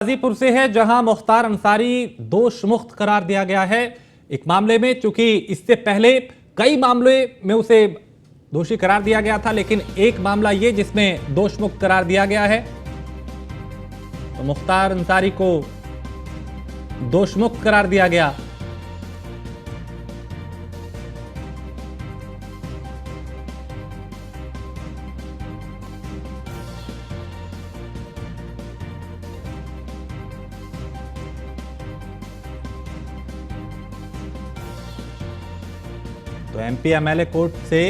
गाजीपुर से है, जहां मुख्तार अंसारी दोष मुक्त करार दिया गया है एक मामले में। चूंकि इससे पहले कई मामले में उसे दोषी करार दिया गया था, लेकिन एक मामला ये जिसमें दोष मुक्त करार दिया गया है, तो मुख्तार अंसारी को दोष मुक्त करार दिया गया। तो एमपी एमएलए कोर्ट से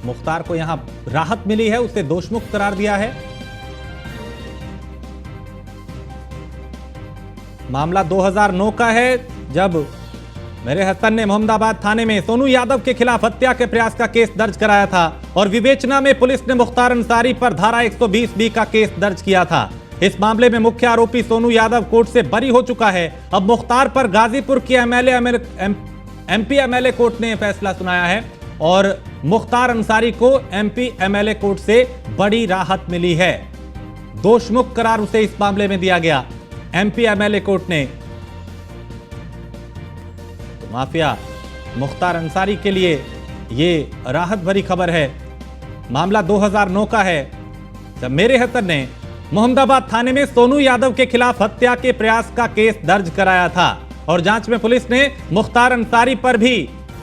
मुख्तार को यहां राहत मिली है, उसे दोषमुक्त करार दिया है। मामला 2009 का है, जब मेरे हसन ने मोहम्मदाबाद थाने में सोनू यादव के खिलाफ हत्या के प्रयास का केस दर्ज कराया था और विवेचना में पुलिस ने मुख्तार अंसारी पर धारा 120B का केस दर्ज किया था। इस मामले में मुख्य आरोपी सोनू यादव कोर्ट से बरी हो चुका है। अब मुख्तार पर गाजीपुर की एमपी एमएलए कोर्ट ने फैसला सुनाया है और मुख्तार अंसारी को एमपी एमएलए कोर्ट से बड़ी राहत मिली है। दोषमुक्त करार उसे इस मामले में दिया गया एमपी एमएलए कोर्ट ने। तो माफिया मुख्तार अंसारी के लिए यह राहत भरी खबर है। मामला 2009 का है, जब मेरे हसन ने मोहम्मदाबाद थाने में सोनू यादव के खिलाफ हत्या के प्रयास का केस दर्ज कराया था और जांच में पुलिस ने मुख्तार अंसारी पर भी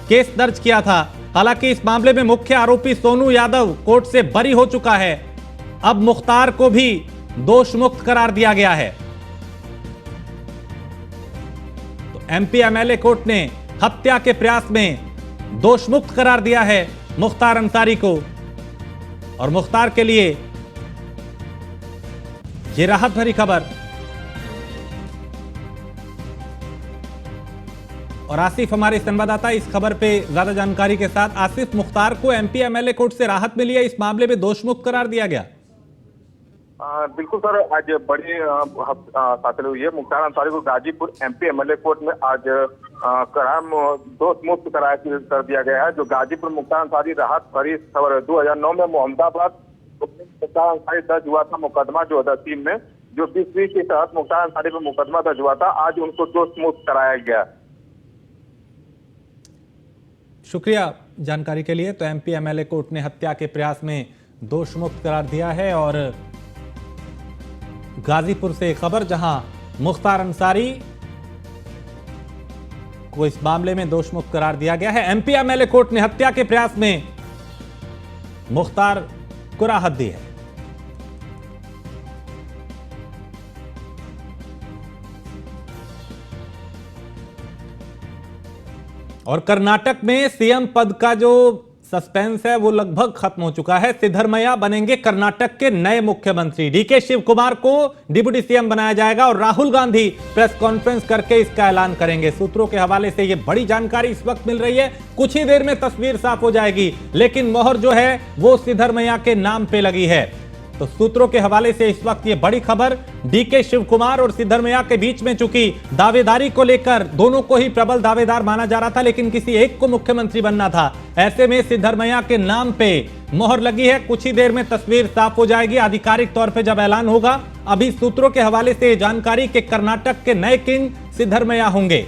केस दर्ज किया था। हालांकि इस मामले में मुख्य आरोपी सोनू यादव कोर्ट से बरी हो चुका है। अब मुख्तार को भी दोषमुक्त करार दिया गया है। तो एमपी एमएलए कोर्ट ने हत्या के प्रयास में दोषमुक्त करार दिया है मुख्तार अंसारी को और मुख्तार के लिए यह राहत भरी खबर। और आसिफ हमारे संवाददाता इस खबर पे ज्यादा जानकारी के साथ। आसिफ, मुख्तार को एमपी एमएलए कोर्ट से राहत मिली है, इस मामले में दोषमुक्त करार दिया गया। बिल्कुल सर, आज बड़ी हासिल हुई है। मुख्तार अंसारी को गाजीपुर एमपी एमएलए कोर्ट में आज करार दोषमुक्त करार कर दिया गया है। जो गाजीपुर मुख्तार अंसारी राहत भरी खबर। 2009 में मोहम्मदाबाद मुख्तार अंसारी दर्ज हुआ था मुकदमा 2003 में, जो 2020 के तहत मुख्तार अंसारी पर मुकदमा दर्ज हुआ था। आज उनको दोषमुक्त कराया गया। शुक्रिया जानकारी के लिए। तो एमपी एमएलए कोर्ट ने हत्या के प्रयास में दोषमुक्त करार दिया है। और गाजीपुर से खबर, जहां मुख्तार अंसारी को इस मामले में दोषमुक्त करार दिया गया है। एमपी एमएलए कोर्ट ने हत्या के प्रयास में मुख्तार को राहत दी है। और कर्नाटक में सीएम पद का जो सस्पेंस है वो लगभग खत्म हो चुका है। सिद्धरमैया बनेंगे कर्नाटक के नए मुख्यमंत्री। डीके शिव कुमार को डिप्टी सीएम बनाया जाएगा और राहुल गांधी प्रेस कॉन्फ्रेंस करके इसका ऐलान करेंगे। सूत्रों के हवाले से ये बड़ी जानकारी इस वक्त मिल रही है। कुछ ही देर में तस्वीर साफ हो जाएगी, लेकिन मोहर जो है वो सिद्धरमैया के नाम पे लगी है। तो सूत्रों के हवाले से इस वक्त ये बड़ी खबर, डीके शिव कुमार और सिद्धरमैया के बीच में चूंकि दावेदारी को लेकर दोनों को ही प्रबल दावेदार माना जा रहा था, लेकिन किसी एक को मुख्यमंत्री बनना था। ऐसे में सिद्धरमैया के नाम पे मोहर लगी है। कुछ ही देर में तस्वीर साफ हो जाएगी आधिकारिक तौर पे जब ऐलान होगा। अभी सूत्रों के हवाले से जानकारी कि कर्नाटक के नए किंग सिद्धरमैया होंगे,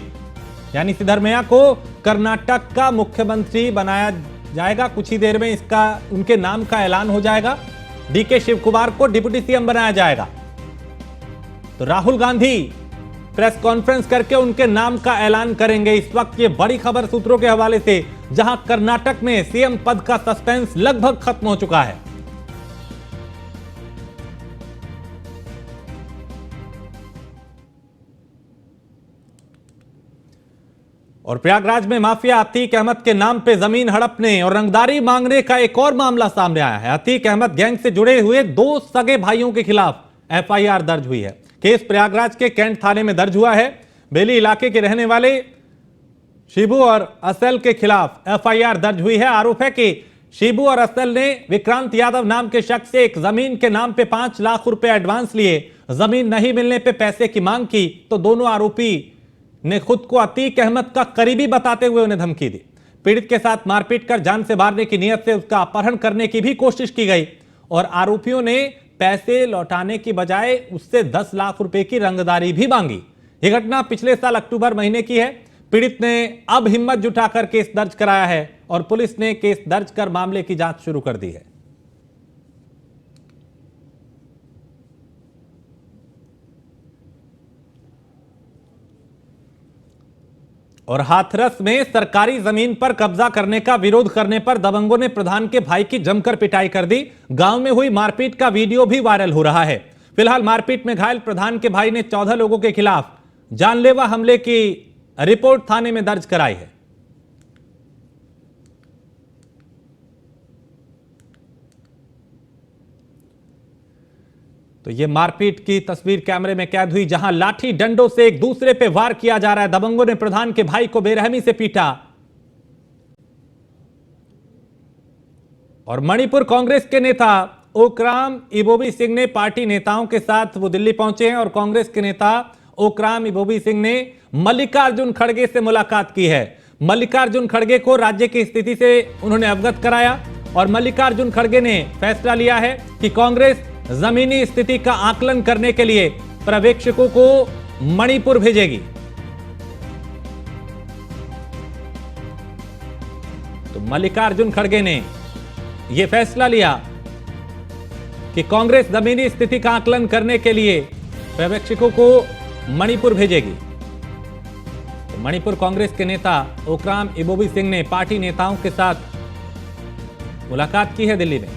यानी सिद्धरमैया को कर्नाटक का मुख्यमंत्री बनाया जाएगा। कुछ ही देर में इसका उनके नाम का ऐलान हो जाएगा। डीके शिव कुमार को डिप्टी सीएम बनाया जाएगा। तो राहुल गांधी प्रेस कॉन्फ्रेंस करके उनके नाम का ऐलान करेंगे। इस वक्त ये बड़ी खबर सूत्रों के हवाले से, जहां कर्नाटक में सीएम पद का सस्पेंस लगभग खत्म हो चुका है। और प्रयागराज में माफिया अतीक अहमद के नाम पे जमीन हड़पने और रंगदारी मांगने का एक और मामला सामने आया है। अतीक अहमद गैंग से जुड़े हुए 2 सगे भाइयों के खिलाफ एफआईआर दर्ज हुई है। केस प्रयागराज के कैंट थाने में दर्ज हुआ है। बेली इलाके के रहने वाले शिबू और असल के खिलाफ एफआईआर दर्ज हुई है। आरोप है कि शिबू और असल ने विक्रांत यादव नाम के शख्स से एक जमीन के नाम पे 5 लाख रुपए एडवांस लिए। जमीन नहीं मिलने पे पैसे की मांग की तो दोनों आरोपी ने खुद को अतीक अहमद का करीबी बताते हुए उन्हें धमकी दी। पीड़ित के साथ मारपीट कर जान से मारने की नीयत से उसका अपहरण करने की भी कोशिश की गई और आरोपियों ने पैसे लौटाने की बजाय उससे 10 लाख रुपए की रंगदारी भी मांगी। यह घटना पिछले साल अक्टूबर महीने की है। पीड़ित ने अब हिम्मत जुटाकर केस दर्ज कराया है और पुलिस ने केस दर्ज कर मामले की जांच शुरू कर दी है। और हाथरस में सरकारी जमीन पर कब्जा करने का विरोध करने पर दबंगों ने प्रधान के भाई की जमकर पिटाई कर दी। गांव में हुई मारपीट का वीडियो भी वायरल हो रहा है। फिलहाल मारपीट में घायल प्रधान के भाई ने 14 लोगों के खिलाफ जानलेवा हमले की रिपोर्ट थाने में दर्ज कराई है। तो यह मारपीट की तस्वीर कैमरे में कैद हुई, जहां लाठी डंडों से एक दूसरे पे वार किया जा रहा है। दबंगों ने प्रधान के भाई को बेरहमी से पीटा। और मणिपुर कांग्रेस के नेता ओक्राम इबोबी सिंह ने पार्टी नेताओं के साथ वो दिल्ली पहुंचे हैं और कांग्रेस के नेता ओक्राम इबोबी सिंह ने मल्लिकार्जुन खड़गे से मुलाकात की है। मल्लिकार्जुन खड़गे को राज्य की स्थिति से उन्होंने अवगत कराया और मल्लिकार्जुन खड़गे ने फैसला लिया है कि कांग्रेस जमीनी स्थिति का आकलन करने के लिए पर्यवेक्षकों को मणिपुर भेजेगी। तो मल्लिकार्जुन खड़गे ने यह फैसला लिया कि कांग्रेस जमीनी स्थिति का आकलन करने के लिए पर्यवेक्षकों को मणिपुर भेजेगी। तो मणिपुर कांग्रेस के नेता ओक्राम इबोबी सिंह ने पार्टी नेताओं के साथ मुलाकात की है दिल्ली में।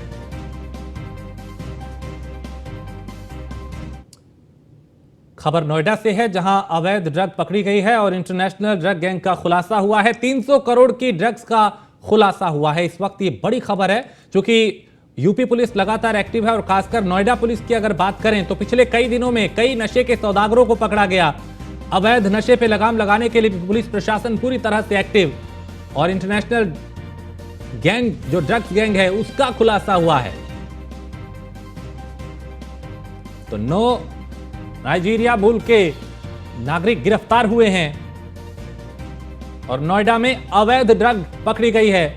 खबर नोएडा से है, जहां अवैध ड्रग पकड़ी गई है और इंटरनेशनल ड्रग गैंग का खुलासा हुआ है। 300 करोड़ की ड्रग्स का खुलासा हुआ है। इस वक्त ये बड़ी खबर है, क्योंकि यूपी पुलिस लगातार एक्टिव है और खासकर नोएडा पुलिस की अगर बात करें तो पिछले कई दिनों में कई नशे के सौदागरों को पकड़ा गया। अवैध नशे पे लगाम लगाने के लिए पुलिस प्रशासन पूरी तरह से एक्टिव और इंटरनेशनल गैंग जो ड्रग्स गैंग है उसका खुलासा हुआ है। तो 9 नाइजीरिया मूल के नागरिक गिरफ्तार हुए हैं और नोएडा में अवैध ड्रग पकड़ी गई है।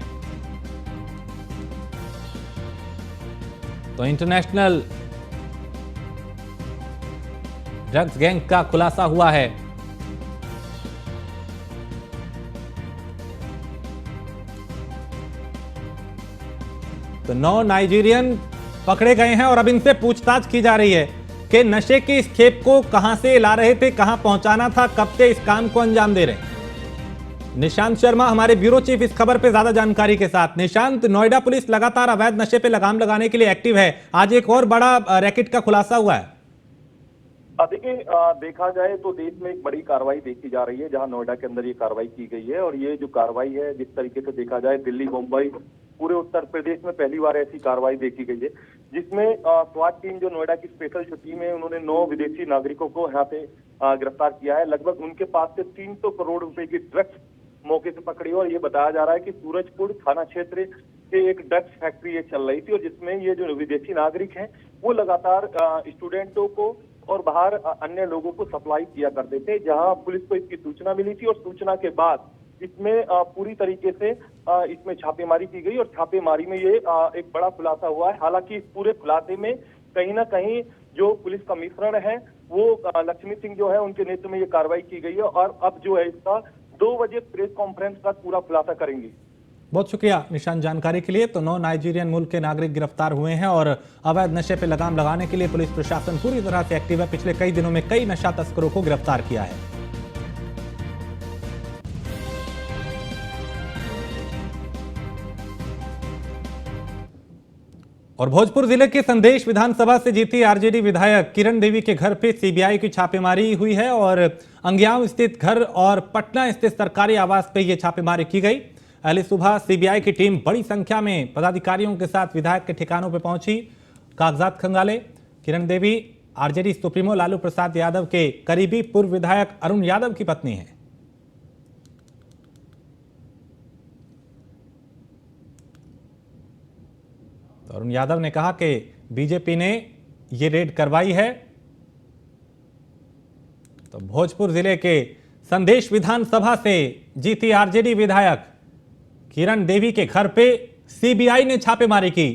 तो इंटरनेशनल ड्रग्स गैंग का खुलासा हुआ है। तो 9 नाइजीरियन पकड़े गए हैं और अब इनसे पूछताछ की जा रही है कि नशे की इस खेप को कहां से ला रहे थे, कहां पहुंचाना था, कब से इस काम को अंजाम दे रहे हैं। निशांत शर्मा हमारे ब्यूरो चीफ इस खबर पे ज्यादा जानकारी के साथ। निशांत, नोएडा पुलिस लगातार अवैध नशे पे लगाम लगाने के लिए एक्टिव है। आज एक और बड़ा रैकेट का खुलासा हुआ है। देखिए, देखा जाए तो देश में एक बड़ी कार्रवाई देखी जा रही है, जहां नोएडा के अंदर ये कार्रवाई की गई है। और ये जो कार्रवाई है, जिस तरीके से देखा जाए, दिल्ली, मुंबई, पूरे उत्तर प्रदेश में पहली बार ऐसी कार्रवाई देखी गई है, जिसमें स्वाट टीम जो नोएडा की स्पेशल टीम है, उन्होंने 9 विदेशी नागरिकों को यहाँ पे गिरफ्तार किया है। लगभग उनके पास से 300 करोड़ रुपए की ड्रग्स मौके से पकड़ी। और ये बताया जा रहा है कि सूरजपुर थाना क्षेत्र से एक ड्रग्स फैक्ट्री ये चल रही थी और जिसमें ये जो विदेशी नागरिक हैं वो लगातार स्टूडेंटों को और बाहर अन्य लोगों को सप्लाई किया करते थे। जहां पुलिस को इसकी सूचना मिली थी और सूचना के बाद इसमें पूरी तरीके से इसमें छापेमारी की गई और छापेमारी में ये एक बड़ा खुलासा हुआ है। हालांकि इस पूरे खुलासे में कहीं ना कहीं जो पुलिस कमिश्नर है वो लक्ष्मी सिंह जो है, उनके नेतृत्व में ये कार्रवाई की गई है और अब जो है इसका 2 बजे प्रेस कॉन्फ्रेंस का पूरा खुलासा करेंगे। बहुत शुक्रिया निशान जानकारी के लिए। तो 9 नाइजीरियन मूल के नागरिक गिरफ्तार हुए हैं और अवैध नशे पे लगाम लगाने के लिए पुलिस प्रशासन पूरी तरह से एक्टिव है। पिछले कई दिनों में कई नशा तस्करों को गिरफ्तार किया है। और भोजपुर जिले के संदेश विधानसभा से जीती आरजेडी विधायक किरण देवी के घर पे सीबीआई की छापेमारी हुई है और अंगियाव स्थित घर और पटना स्थित सरकारी आवास पे ये छापेमारी की गई। पहले सुबह सीबीआई की टीम बड़ी संख्या में पदाधिकारियों के साथ विधायक के ठिकानों पर पहुंची, कागजात खंगाले। किरण देवी आरजेडी सुप्रीमो लालू प्रसाद यादव के करीबी पूर्व विधायक अरुण यादव की पत्नी है। अरुण यादव ने कहा कि बीजेपी ने ये रेड करवाई है। तो भोजपुर जिले के संदेश विधानसभा से जीती आरजेडी विधायक किरण देवी के घर पे सीबीआई ने छापेमारी की।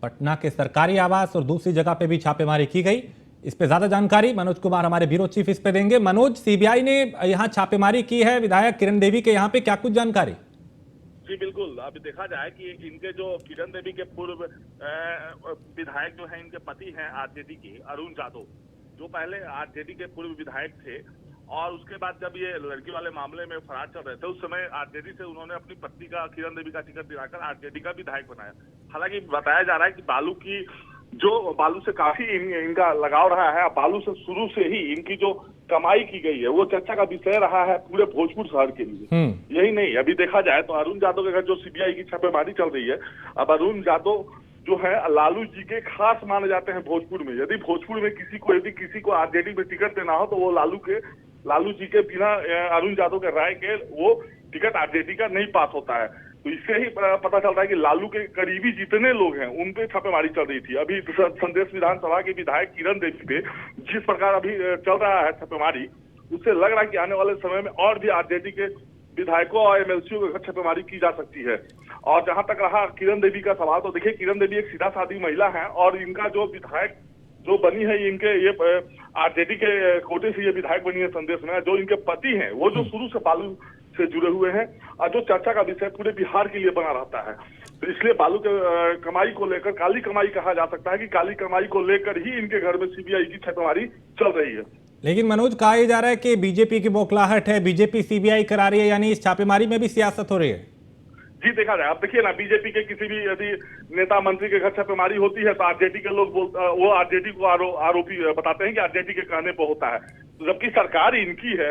पटना के सरकारी आवास और दूसरी जगह पे भी छापेमारी की गई। इस पे ज्यादा जानकारी मनोज कुमार हमारे ब्यूरो चीफ इस पे देंगे। मनोज, सीबीआई ने यहाँ छापेमारी की है विधायक किरण देवी के यहाँ पे, क्या कुछ जानकारी? जी बिल्कुल, अभी देखा जाए कि इनके जो किरण देवी के पूर्व विधायक जो हैं, इनके पति हैं आरजेडी की अरुण यादव, जो पहले आरजेडी के पूर्व विधायक थे, और उसके बाद जब ये लड़की वाले मामले में फरार चल रहे थे उस समय आरजेडी से उन्होंने अपनी पत्नी का, किरण देवी का टिकट दिलाकर आरजेडी का विधायक बनाया। हालांकि बताया जा रहा है कि बालू से काफी इनका लगाव रहा है। बालू से शुरू से ही इनकी जो कमाई की गई है वो चर्चा का विषय रहा है पूरे भोजपुर शहर के लिए। यही नहीं, अभी देखा जाए तो अरुण यादव के घर जो सीबीआई की छापेमारी चल रही है, अब अरुण यादव जो है लालू जी के खास माने जाते हैं भोजपुर में। यदि भोजपुर में किसी को आरजेडी में टिकट देना हो तो वो लालू जी के बिना अरुण यादव के राय के वो टिकट आरजेडी का नहीं पास होता है। तो इससे ही पता चलता है कि लालू के करीबी जितने लोग हैं उन पे छापेमारी चल रही थी। अभी संदेश विधानसभा के विधायक किरण देवी पे जिस प्रकार अभी चल रहा है छापेमारी, उससे लग रहा है कि आने वाले समय में और भी आरजेडी के विधायकों और एमएलसीओ के घर छापेमारी की जा सकती है। और जहां तक रहा किरण देवी का सवाल, तो देखिए किरण देवी एक सीधा सादी महिला है और इनका जो विधायक जो बनी है, इनके ये आरजेडी के कोटे से ये विधायक बनी है संदेश में। जो इनके पति हैं वो जो शुरू से बालू से जुड़े हुए हैं और जो चर्चा का विषय पूरे बिहार के लिए बना रहता है। तो इसलिए बालू के कमाई को लेकर, काली कमाई कहा जा सकता है कि काली कमाई को लेकर ही इनके घर में सीबीआई की छापेमारी चल रही है। लेकिन मनोज, कहा यह जा रहा है कि बीजेपी की बौखलाहट है, बीजेपी सीबीआई करा रही है, यानी इस छापेमारी में भी सियासत हो रही है। जी देखा जाए, आप देखिए ना, बीजेपी के किसी भी यदि नेता मंत्री के घर छापेमारी होती है तो आरजेडी के लोग वो आरजेडी को आरोपी बताते हैं कि आरजेडी के कहने पर होता है, जबकि सरकार इनकी है,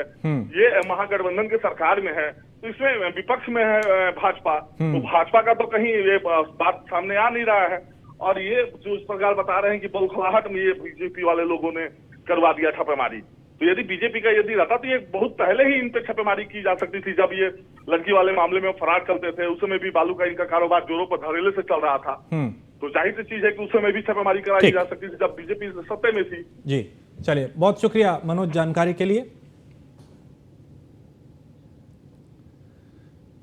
ये महागठबंधन के सरकार में है, तो इसमें विपक्ष में है भाजपा। तो भाजपा का तो कहीं ये बात सामने आ नहीं रहा है, और ये जो इस प्रकार बता रहे हैं कि बौखलाहट में ये बीजेपी वाले लोगों ने करवा दिया छापेमारी। तो यदि बीजेपी का यदि रहता तो ये बहुत पहले ही इन पे छापेमारी की जा सकती थी। जब ये लड़की वाले मामले में फरार चलते थे उस समय भी बालू का इनका कारोबार जोरों पर धड़ल्ले से चल रहा था। तो जाहिर सी चीज है कि उस समय भी छापेमारी कराई जा सकती थी जब बीजेपी सत्ता में थी। जी चलिए, बहुत शुक्रिया मनोज जानकारी के लिए।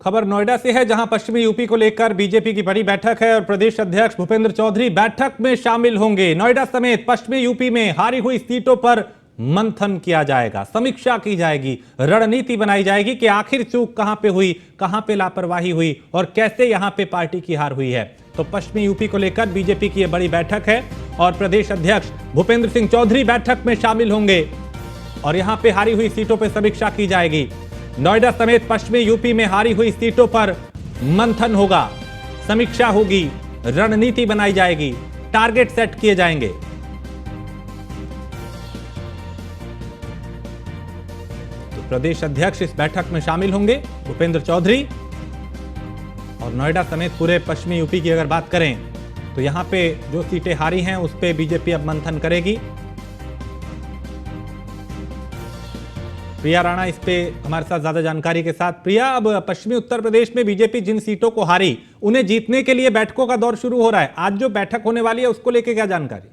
खबर नोएडा से है, जहां पश्चिमी यूपी को लेकर बीजेपी की बड़ी बैठक है और प्रदेश अध्यक्ष भूपेंद्र चौधरी बैठक में शामिल होंगे। नोएडा समेत पश्चिमी यूपी में हारी हुई सीटों पर मंथन किया जाएगा, समीक्षा की जाएगी, रणनीति बनाई जाएगी कि आखिर चूक कहां पे हुई, कहां पे लापरवाही हुई और कैसे यहां पे पार्टी की हार हुई है। तो पश्चिमी यूपी को लेकर बीजेपी की यह बड़ी बैठक है और प्रदेश अध्यक्ष भूपेंद्र सिंह चौधरी बैठक में शामिल होंगे और यहां पे हारी हुई सीटों पर समीक्षा की जाएगी। नोएडा समेत पश्चिमी यूपी में हारी हुई सीटों पर मंथन होगा, समीक्षा होगी, रणनीति बनाई जाएगी, टारगेट सेट किए जाएंगे। तो प्रदेश अध्यक्ष इस बैठक में शामिल होंगे भूपेंद्र चौधरी। और नोएडा समेत पूरे पश्चिमी यूपी की अगर बात करें तो यहां पे जो सीटें हारी हैं उस पे बीजेपी अब मंथन करेगी। प्रिया राणा इस पे हमारे साथ ज्यादा जानकारी के साथ। प्रिया, अब पश्चिमी उत्तर प्रदेश में बीजेपी जिन सीटों को हारी उन्हें जीतने के लिए बैठकों का दौर शुरू हो रहा है। आज जो बैठक होने वाली है उसको लेके क्या जानकारी?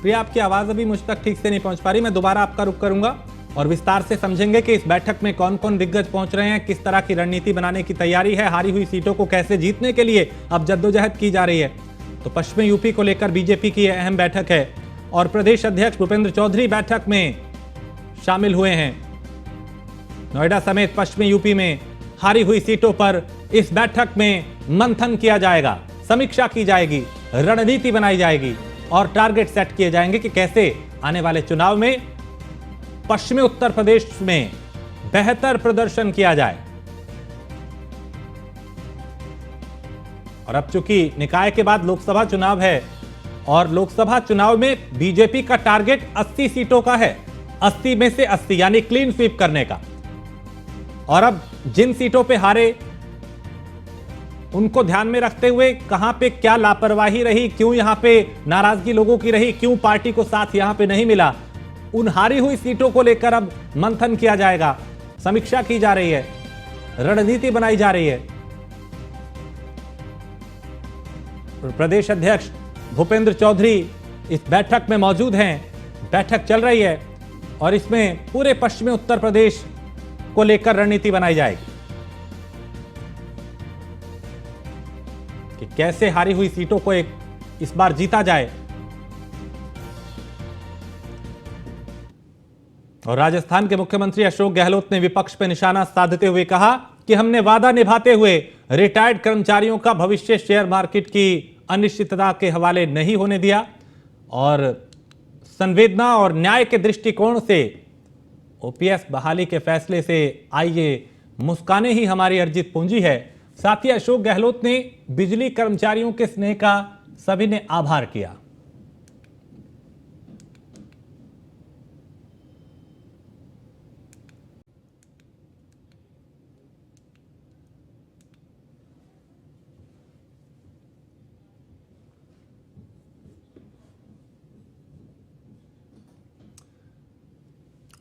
प्रिया, आपकी आवाज अभी मुझ तक ठीक से नहीं पहुंच पा रही, मैं दोबारा आपका रुख करूंगा और विस्तार से समझेंगे कि इस बैठक में कौन कौन दिग्गज पहुंच रहे हैं, किस तरह की रणनीति बनाने की तैयारी है, हारी हुई सीटों को कैसे जीतने के लिए अब जद्दोजहद की जा रही है। तो पश्चिमी यूपी को लेकर बीजेपी की अहम बैठक है और प्रदेश अध्यक्ष भूपेंद्र चौधरी बैठक में शामिल हुए हैं। नोएडा समेत पश्चिमी यूपी में हारी हुई सीटों पर इस बैठक में मंथन किया जाएगा, समीक्षा की जाएगी, रणनीति बनाई जाएगी और टारगेट सेट किए जाएंगे कि कैसे आने वाले चुनाव में पश्चिमी उत्तर प्रदेश में बेहतर प्रदर्शन किया जाए। और अब चूंकि निकाय के बाद लोकसभा चुनाव है और लोकसभा चुनाव में बीजेपी का टारगेट 80 सीटों का है, 80 में से 80 यानी क्लीन स्वीप करने का। और अब जिन सीटों पे हारे उनको ध्यान में रखते हुए कहां पे क्या लापरवाही रही, क्यों यहां पे नाराजगी लोगों की रही, क्यों पार्टी को साथ यहां पे नहीं मिला, उन हारी हुई सीटों को लेकर अब मंथन किया जाएगा, समीक्षा की जा रही है, रणनीति बनाई जा रही है। प्रदेश अध्यक्ष भूपेंद्र चौधरी इस बैठक में मौजूद हैं। बैठक चल रही है और इसमें पूरे पश्चिमी उत्तर प्रदेश को लेकर रणनीति बनाई जाएगी कि कैसे हारी हुई सीटों को इस बार जीता जाए। और राजस्थान के मुख्यमंत्री अशोक गहलोत ने विपक्ष पर निशाना साधते हुए कहा कि हमने वादा निभाते हुए रिटायर्ड कर्मचारियों का भविष्य शेयर मार्केट की अनिश्चितता के हवाले नहीं होने दिया और संवेदना और न्याय के दृष्टिकोण से ओपीएस बहाली के फैसले से आई ये मुस्काने ही हमारी अर्जित पूंजी है। साथ ही अशोक गहलोत ने बिजली कर्मचारियों के स्नेह का सभी ने आभार किया।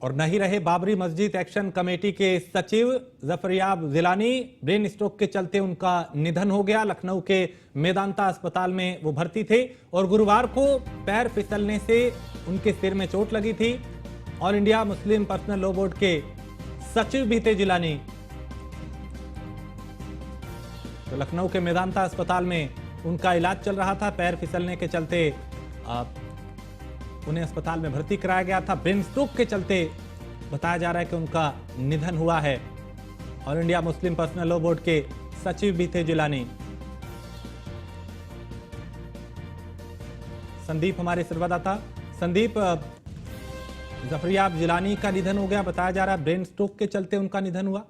और नहीं रहे बाबरी मस्जिद एक्शन कमेटी के सचिव जफरयाब जिलानी। ब्रेन स्ट्रोक के चलते उनका निधन हो गया। लखनऊ के मेदांता अस्पताल में वो भर्ती थे और गुरुवार को पैर फिसलने से उनके सिर में चोट लगी थी। All India Muslim personal law board के सचिव भी थे जिलानी। तो लखनऊ के मेदांता अस्पताल में उनका इलाज चल रहा था। पैर फिसलने के चलते उन्हें अस्पताल में भर्ती कराया गया था। ब्रेन स्ट्रोक के चलते बताया जा रहा है कि उनका निधन हुआ है। All India Muslim personal law board के सचिव भी थे जिलानी। संदीप हमारे संवाददाता। संदीप, जफरयाब जिलानी का निधन हो गया, बताया जा रहा है ब्रेन स्ट्रोक के चलते उनका निधन हुआ।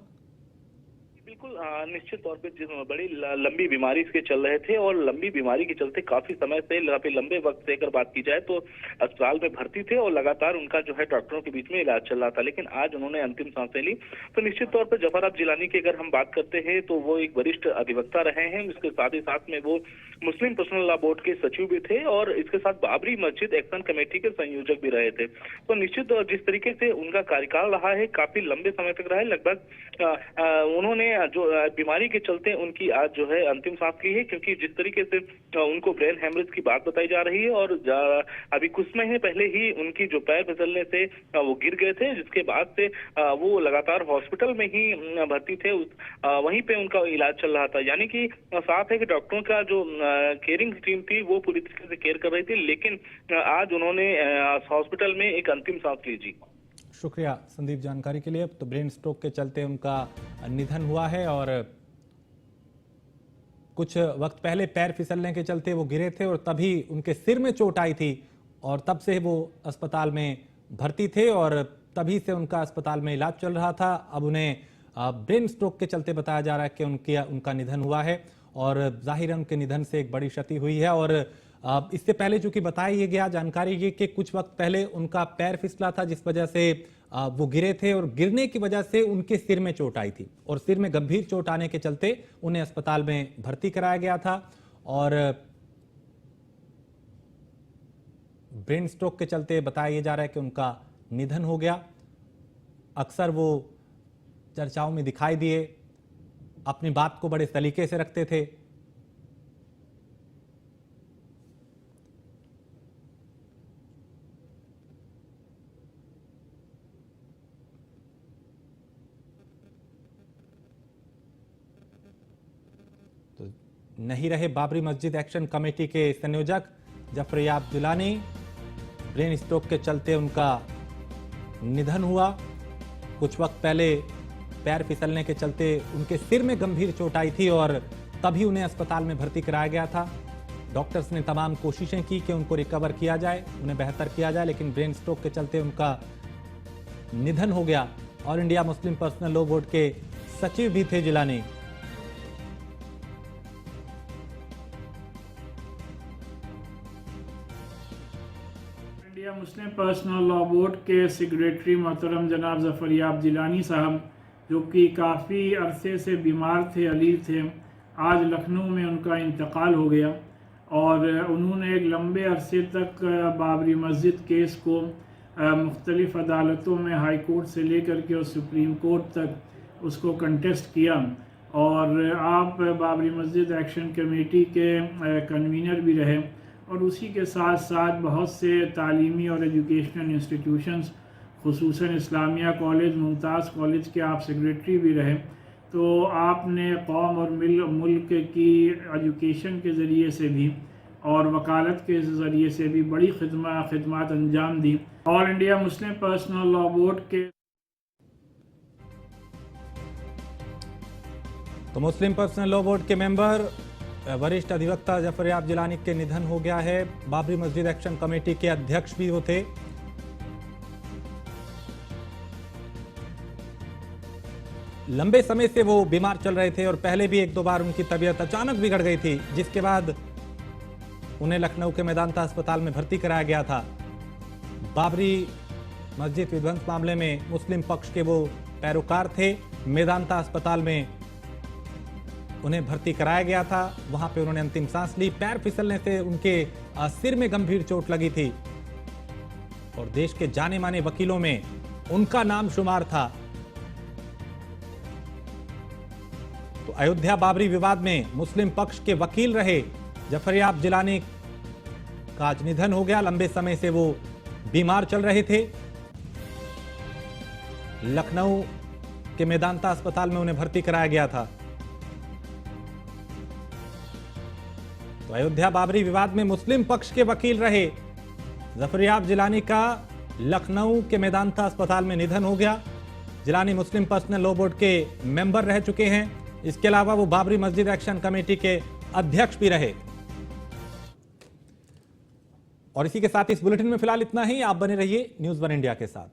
बिल्कुल निश्चित तौर पे बड़ी लंबी बीमारी इसके चल रहे थे और लंबी बीमारी के चलते काफी समय से लंबे वक्त से अगर बात की जाए तो अस्पताल में भर्ती थे और लगातार उनका जो है डॉक्टरों के बीच में इलाज चल रहा था, लेकिन आज उन्होंने अंतिम सांसें ली। तो निश्चित तौर पर जफरयाब जिलानी की अगर हम बात करते हैं तो वो एक वरिष्ठ अधिवक्ता रहे हैं। इसके साथ ही साथ में वो मुस्लिम पर्सनल लॉ बोर्ड के सचिव भी थे और इसके साथ बाबरी मस्जिद एक्शन कमेटी के संयोजक भी रहे थे। तो निश्चित जिस तरीके से उनका कार्यकाल रहा है काफी लंबे समय तक रहा है। लगभग उन्होंने जो बीमारी के चलते उनकी आज जो है अंतिम सांस ली है, क्योंकि जिस तरीके से उनको ब्रेन हेमरेज की बात बताई जा रही है और अभी कुछ महीने पहले ही उनकी जो पैर फिसलने से वो गिर गए थे, जिसके बाद से वो लगातार हॉस्पिटल में ही भर्ती थे। वहीं पे उनका इलाज चल रहा था। यानी कि साफ है कि डॉक्टरों का जो केयरिंग टीम थी वो पूरी तरीके से केयर कर रही थी, लेकिन आज उन्होंने हॉस्पिटल में एक अंतिम सांस ली। जी शुक्रिया संदीप जानकारी के लिए। तो ब्रेन स्ट्रोक के चलते उनका निधन हुआ है और कुछ वक्त पहले पैर फिसलने के चलते वो गिरे थे और तभी उनके सिर में चोट आई थी और तब से वो अस्पताल में भर्ती थे और तभी से उनका अस्पताल में इलाज चल रहा था। अब उन्हें ब्रेन स्ट्रोक के चलते बताया जा रहा है कि उनका निधन हुआ है और जाहिर है उनके निधन से एक बड़ी क्षति हुई है। और इससे पहले चूंकि बताया ये गया जानकारी ये कि कुछ वक्त पहले उनका पैर फिसला था जिस वजह से वो गिरे थे और गिरने की वजह से उनके सिर में चोट आई थी और सिर में गंभीर चोट आने के चलते उन्हें अस्पताल में भर्ती कराया गया था और ब्रेन स्ट्रोक के चलते बताया जा रहा है कि उनका निधन हो गया। अक्सर वो चर्चाओं में दिखाई दिए, अपनी बात को बड़े सलीके से रखते थे। तो नहीं रहे बाबरी मस्जिद एक्शन कमेटी के संयोजक जफरयाब जिलानी। ब्रेन स्ट्रोक के चलते उनका निधन हुआ। कुछ वक्त पहले पैर फिसलने के चलते उनके सिर में गंभीर चोट आई थी और तभी उन्हें अस्पताल में भर्ती कराया गया था। डॉक्टर्स ने तमाम कोशिशें की कि उनको रिकवर किया जाए, उन्हें बेहतर किया जाए, लेकिन ब्रेन स्ट्रोक के चलते उनका निधन हो गया। All India Muslim personal law board के सचिव भी थे Jilani. India Muslim personal law board के सेक्रेटरी मोहतरम जनाब जफरयाब जिलानी साहब, जो कि काफ़ी अरसे से बीमार थे, अलील थे, आज लखनऊ में उनका इंतकाल हो गया और उन्होंने एक लंबे अरसे तक बाबरी मस्जिद केस को मुख्तलिफ़ अदालतों में हाई कोर्ट से लेकर के और सुप्रीम कोर्ट तक उसको कंटेस्ट किया और आप बाबरी मस्जिद एक्शन कमेटी के कन्वीनर भी रहे और उसी के साथ साथ बहुत से तालीमी और एजुकेशनल इंस्टीट्यूशंस, खुसूसन इस्लामिया कॉलेज, मुमताज़ कॉलेज के आप सेक्रेटरी भी रहे। तो आपने कौम और मुल्क की एजुकेशन के ज़रिए से भी और वकालत के ज़रिए से भी बड़ी खिदमत अंजाम दी। All India Muslim personal law board के तो मुस्लिम पर्सनल लॉ बोर्ड के मेंबर वरिष्ठ अधिवक्ता जफर याब जिलानी के निधन हो गया है। बाबरी मस्जिद एक्शन कमेटी के अध्यक्ष भी वो थे। लंबे समय से वो बीमार चल रहे थे और पहले भी एक दो बार उनकी तबीयत अचानक बिगड़ गई थी, जिसके बाद उन्हें लखनऊ के मेदांता अस्पताल में भर्ती कराया गया था। बाबरी मस्जिद विध्वंस मामले में मुस्लिम पक्ष के वो पैरोकार थे। मेदांता अस्पताल में उन्हें भर्ती कराया गया था। वहां पे उन्होंने अंतिम सांस ली। पैर फिसलने से उनके सिर में गंभीर चोट लगी थी और देश के जाने माने वकीलों में उनका नाम शुमार था। तो अयोध्या बाबरी विवाद में मुस्लिम पक्ष के वकील रहे जफर याब जिलानी का आज निधन हो गया। लंबे समय से वो बीमार चल रहे थे। लखनऊ के मेदांता अस्पताल में उन्हें भर्ती कराया गया था। तो अयोध्या बाबरी विवाद में मुस्लिम पक्ष के वकील रहे जफर याब जिलानी का लखनऊ के मेदांता अस्पताल में निधन हो गया। जिलानी मुस्लिम पर्सनल लॉ बोर्ड के मेंबर रह चुके हैं। इसके अलावा वो बाबरी मस्जिद एक्शन कमेटी के अध्यक्ष भी रहे। और इसी के साथ इस बुलेटिन में फिलहाल इतना ही। आप बने रहिए न्यूज़ वन इंडिया के साथ।